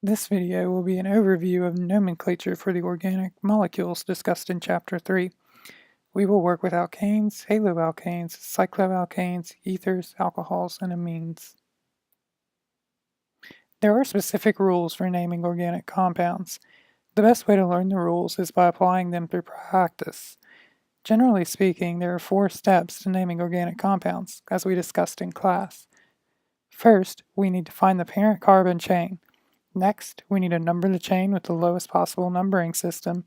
This video will be an overview of nomenclature for the organic molecules discussed in Chapter 3. We will work with alkanes, haloalkanes, cycloalkanes, ethers, alcohols, and amines. There are specific rules for naming organic compounds. The best way to learn the rules is by applying them through practice. Generally speaking, there are 4 steps to naming organic compounds, as we discussed in class. First, we need to find the parent carbon chain. Next, we need to number the chain with the lowest possible numbering system.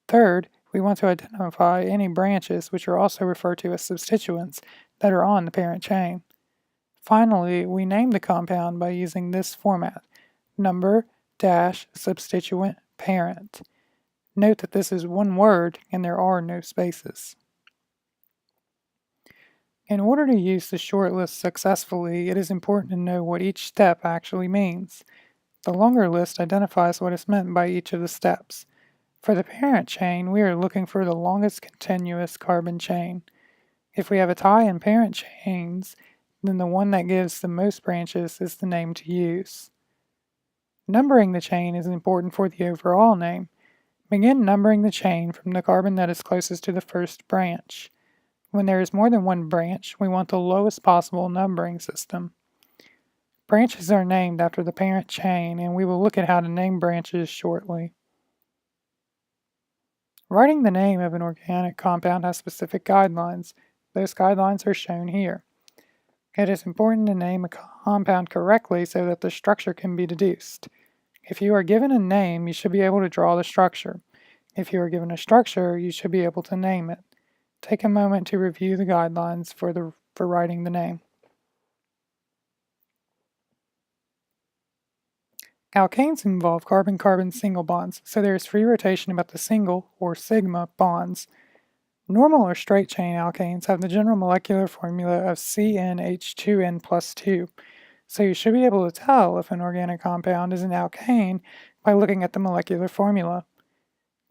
Third, we want to identify any branches, which are also referred to as substituents, that are on the parent chain. Finally, we name the compound by using this format: number dash substituent parent. Note that this is one word and there are no spaces. In order to use the short list successfully, it is important to know what each step actually means. The longer list identifies what is meant by each of the steps. For the parent chain, we are looking for the longest continuous carbon chain. If we have a tie in parent chains, then the one that gives the most branches is the name to use. Numbering the chain is important for the overall name. Begin numbering the chain from the carbon that is closest to the first branch. When there is more than one branch, we want the lowest possible numbering system. Branches are named after the parent chain, and we will look at how to name branches shortly. Writing the name of an organic compound has specific guidelines. Those guidelines are shown here. It is important to name a compound correctly so that the structure can be deduced. If you are given a name, you should be able to draw the structure. If you are given a structure, you should be able to name it. Take a moment to review the guidelines for writing the name. Alkanes involve carbon-carbon single bonds, so there is free rotation about the single, or sigma, bonds. Normal or straight-chain alkanes have the general molecular formula of CnH2n plus 2, so you should be able to tell if an organic compound is an alkane by looking at the molecular formula.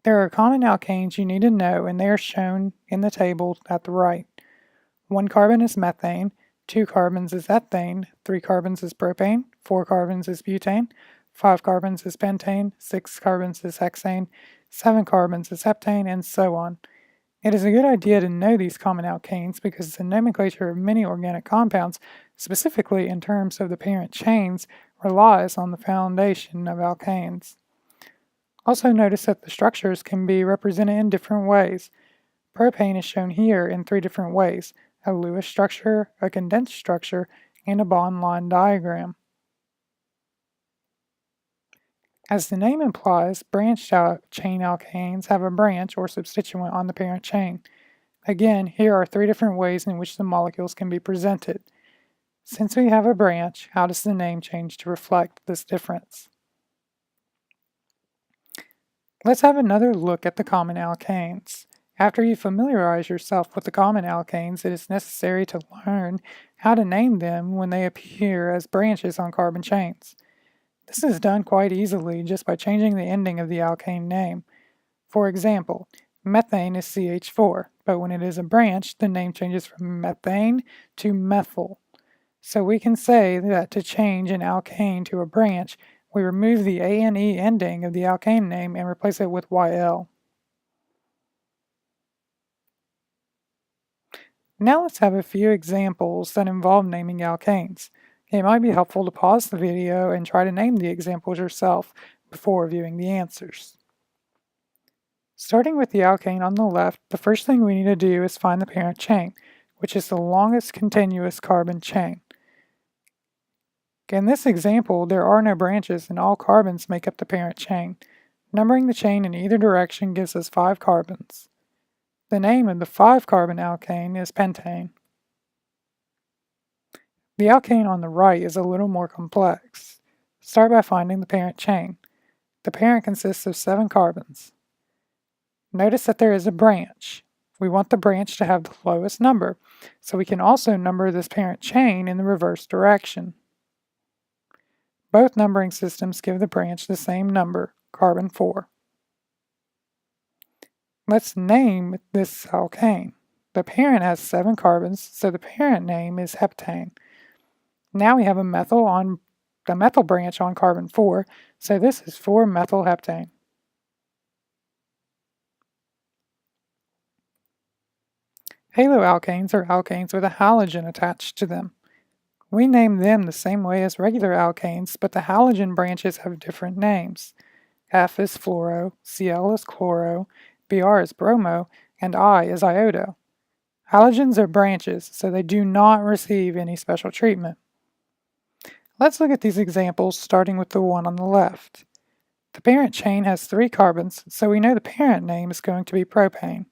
There are common alkanes you need to know, and they are shown in the table at the right. 1 carbon is methane, 2 carbons is ethane, 3 carbons is propane, 4 carbons is butane, 5 carbons is pentane, 6 carbons is hexane, 7 carbons is heptane, and so on. It is a good idea to know these common alkanes because the nomenclature of many organic compounds, specifically in terms of the parent chains, relies on the foundation of alkanes. Also notice that the structures can be represented in different ways. Propane is shown here in 3 different ways: a Lewis structure, a condensed structure, and a bond line diagram. As the name implies, branched chain alkanes have a branch or substituent on the parent chain. Again, here are 3 different ways in which the molecules can be presented. Since we have a branch, how does the name change to reflect this difference? Let's have another look at the common alkanes. After you familiarize yourself with the common alkanes, it is necessary to learn how to name them when they appear as branches on carbon chains. This is done quite easily just by changing the ending of the alkane name. For example, methane is CH4, but when it is a branch, the name changes from methane to methyl. So we can say that to change an alkane to a branch, we remove the ANE ending of the alkane name and replace it with YL. Now let's have a few examples that involve naming alkanes. It might be helpful to pause the video and try to name the examples yourself before viewing the answers. Starting with the alkane on the left, the first thing we need to do is find the parent chain, which is the longest continuous carbon chain. In this example, there are no branches and all carbons make up the parent chain. Numbering the chain in either direction gives us 5 carbons. The name of the 5-carbon alkane is pentane. The alkane on the right is a little more complex. Start by finding the parent chain. The parent consists of 7 carbons. Notice that there is a branch. We want the branch to have the lowest number, so we can also number this parent chain in the reverse direction. Both numbering systems give the branch the same number, carbon 4. Let's name this alkane. The parent has 7 carbons, so the parent name is heptane. Now we have a methyl on the methyl branch on carbon 4, so this is 4-methylheptane. Haloalkanes are alkanes with a halogen attached to them. We name them the same way as regular alkanes, but the halogen branches have different names. F is fluoro, Cl is chloro, Br is bromo, and I is iodo. Halogens are branches, so they do not receive any special treatment. Let's look at these examples, starting with the one on the left. The parent chain has 3 carbons, so we know the parent name is going to be propane.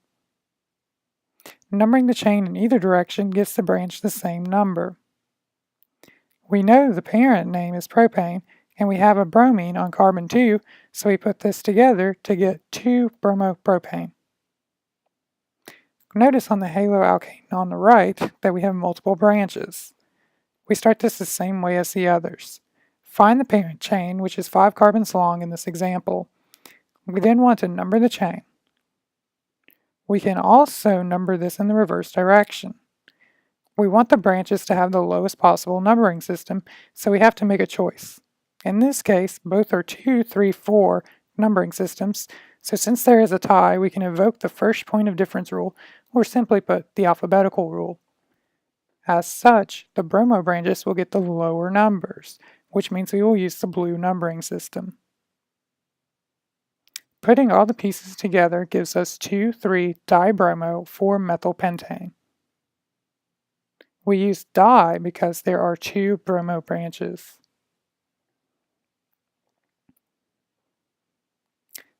Numbering the chain in either direction gives the branch the same number. We know the parent name is propane, and we have a bromine on carbon 2, so we put this together to get 2-bromopropane. Notice on the haloalkane on the right that we have multiple branches. We start this the same way as the others. Find the parent chain, which is 5 carbons long in this example. We then want to number the chain. We can also number this in the reverse direction. We want the branches to have the lowest possible numbering system, so we have to make a choice. In this case, both are 2, 3, 4 numbering systems, so since there is a tie, we can invoke the first point of difference rule, or simply put, the alphabetical rule. As such, the bromo branches will get the lower numbers, which means we will use the blue numbering system. Putting all the pieces together gives us 2,3-dibromo 4-methylpentane. We use di because there are 2 bromo branches.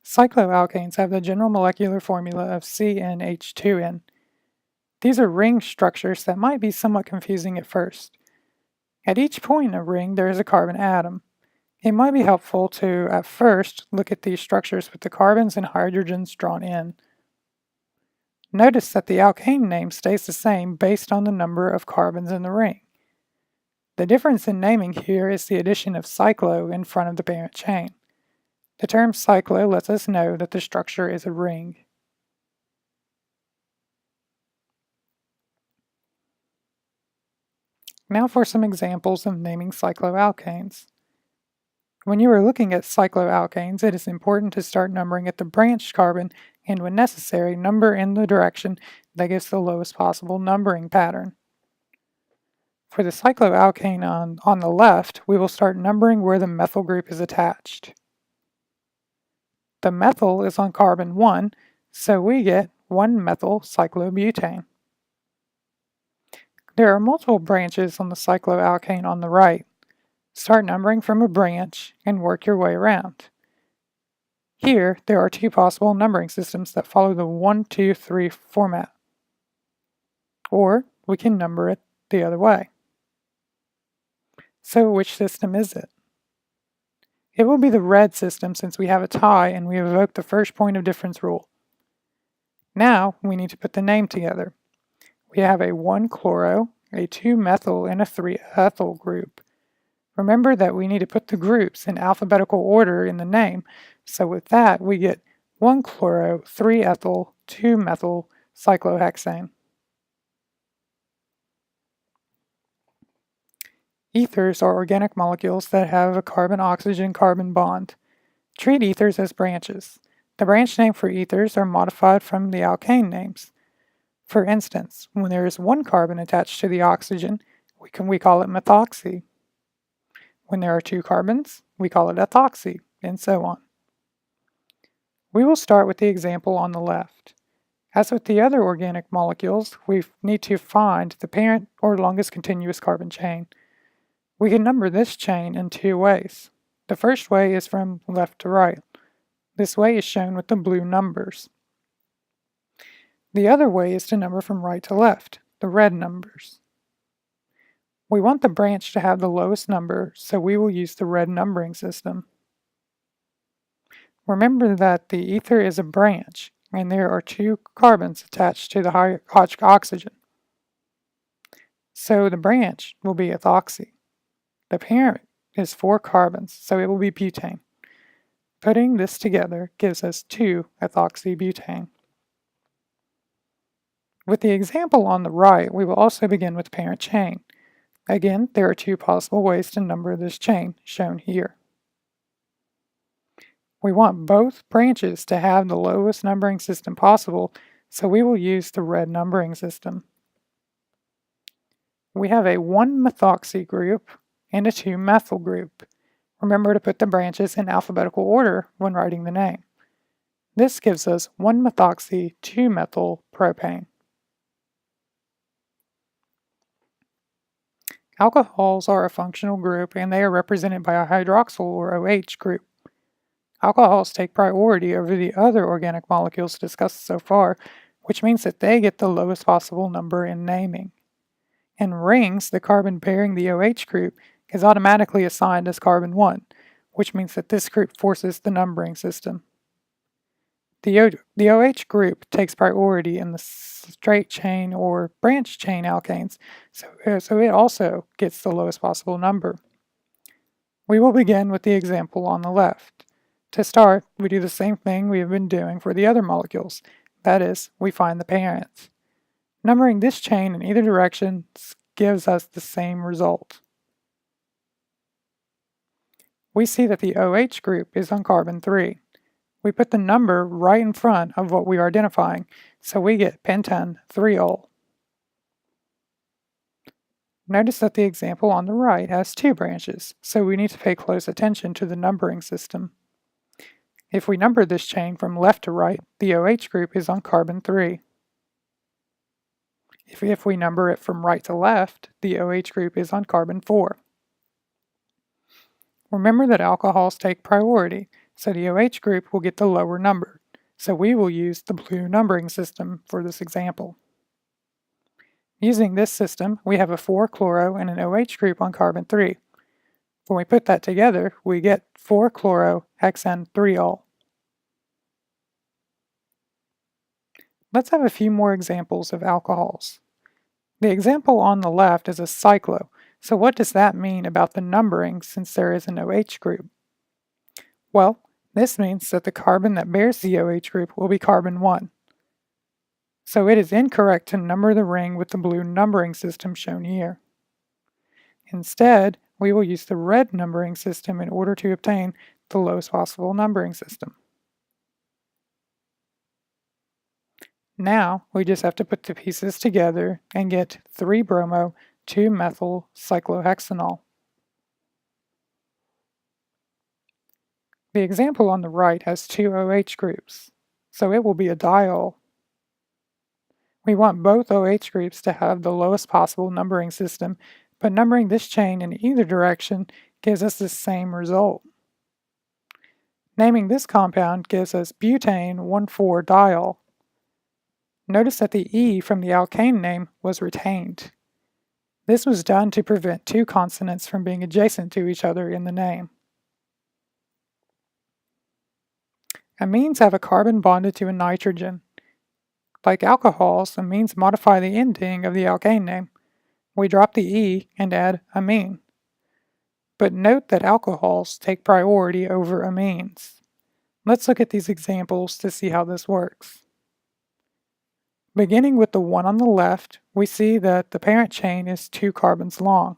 Cycloalkanes have the general molecular formula of CnH2n. These are ring structures that might be somewhat confusing at first. At each point in a ring, there is a carbon atom. It might be helpful to, at first, look at these structures with the carbons and hydrogens drawn in. Notice that the alkane name stays the same based on the number of carbons in the ring. The difference in naming here is the addition of cyclo in front of the parent chain. The term cyclo lets us know that the structure is a ring. Now for some examples of naming cycloalkanes. When you are looking at cycloalkanes, it is important to start numbering at the branched carbon and, when necessary, number in the direction that gives the lowest possible numbering pattern. For the cycloalkane on the left, we will start numbering where the methyl group is attached. The methyl is on carbon 1, so we get 1-methyl-cyclobutane. There are multiple branches on the cycloalkane on the right. Start numbering from a branch and work your way around. Here, there are 2 possible numbering systems that follow the 1, 2, 3 format. Or we can number it the other way. So which system is it? It will be the red system since we have a tie and we evoke the first point of difference rule. Now we need to put the name together. We have a 1-chloro, a 2-methyl, and a 3-ethyl group. Remember that we need to put the groups in alphabetical order in the name, so with that we get 1-chloro, 3-ethyl, 2-methyl cyclohexane. Ethers are organic molecules that have a carbon-oxygen-carbon bond. Treat ethers as branches. The branch name for ethers are modified from the alkane names. For instance, when there is 1 carbon attached to the oxygen, we call it methoxy. When there are 2 carbons, we call it ethoxy, and so on. We will start with the example on the left. As with the other organic molecules, we need to find the parent or longest continuous carbon chain. We can number this chain in 2 ways. The first way is from left to right. This way is shown with the blue numbers. The other way is to number from right to left, the red numbers. We want the branch to have the lowest number, so we will use the red numbering system. Remember that the ether is a branch, and there are 2 carbons attached to the oxygen. So the branch will be ethoxy. The parent is 4 carbons, so it will be butane. Putting this together gives us 2-ethoxybutane. With the example on the right, we will also begin with the parent chain. Again, there are two possible ways to number this chain, shown here. We want both branches to have the lowest numbering system possible, so we will use the red numbering system. We have a 1-methoxy group and a 2-methyl group. Remember to put the branches in alphabetical order when writing the name. This gives us 1-methoxy 2-methyl propane. Alcohols are a functional group and they are represented by a hydroxyl or OH group. Alcohols take priority over the other organic molecules discussed so far, which means that they get the lowest possible number in naming. In rings, the carbon bearing the OH group is automatically assigned as carbon 1, which means that this group forces the numbering system. The OH group takes priority in the straight chain or branch chain alkanes, so it also gets the lowest possible number. We will begin with the example on the left. To start, we do the same thing we have been doing for the other molecules. That is, we find the parents. Numbering this chain in either direction gives us the same result. We see that the OH group is on carbon 3. We put the number right in front of what we are identifying, so we get pentane 3-ol. Notice that the example on the right has 2 branches, so we need to pay close attention to the numbering system. If we number this chain from left to right, the OH group is on carbon 3. If we number it from right to left, the OH group is on carbon 4. Remember that alcohols take priority, so the OH group will get the lower number, so we will use the blue numbering system for this example. Using this system, we have a 4-chloro and an OH group on carbon 3. When we put that together, we get 4-chlorohexane 3-ol. Let's have a few more examples of alcohols. The example on the left is a cyclo, so what does that mean about the numbering since there is an OH group? Well, this means that the carbon that bears the OH group will be carbon 1. So it is incorrect to number the ring with the blue numbering system shown here. Instead, we will use the red numbering system in order to obtain the lowest possible numbering system. Now, we just have to put the pieces together and get 3-bromo 2-methyl cyclohexanol. The example on the right has 2 OH groups, so it will be a diol. We want both OH groups to have the lowest possible numbering system, but numbering this chain in either direction gives us the same result. Naming this compound gives us butane 1,4-diol. Notice that the E from the alkane name was retained. This was done to prevent 2 consonants from being adjacent to each other in the name. Amines have a carbon bonded to a nitrogen. Like alcohols, amines modify the ending of the alkane name. We drop the E and add amine. But note that alcohols take priority over amines. Let's look at these examples to see how this works. Beginning with the one on the left, we see that the parent chain is 2 carbons long.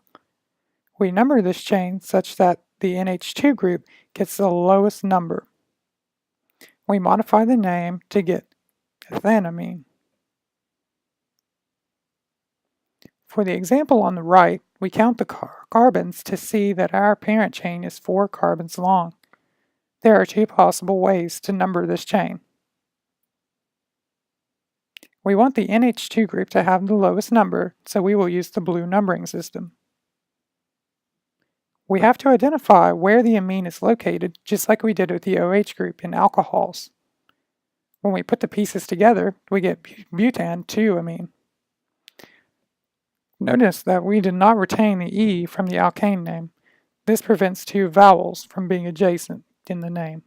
We number this chain such that the NH2 group gets the lowest number. We modify the name to get ethanamine. For the example on the right, we count the carbons to see that our parent chain is 4 carbons long. There are 2 possible ways to number this chain. We want the NH2 group to have the lowest number, so we will use the blue numbering system. We have to identify where the amine is located, just like we did with the OH group in alcohols. When we put the pieces together, we get butane 2-amine. Notice that we did not retain the E from the alkane name. This prevents 2 vowels from being adjacent in the name.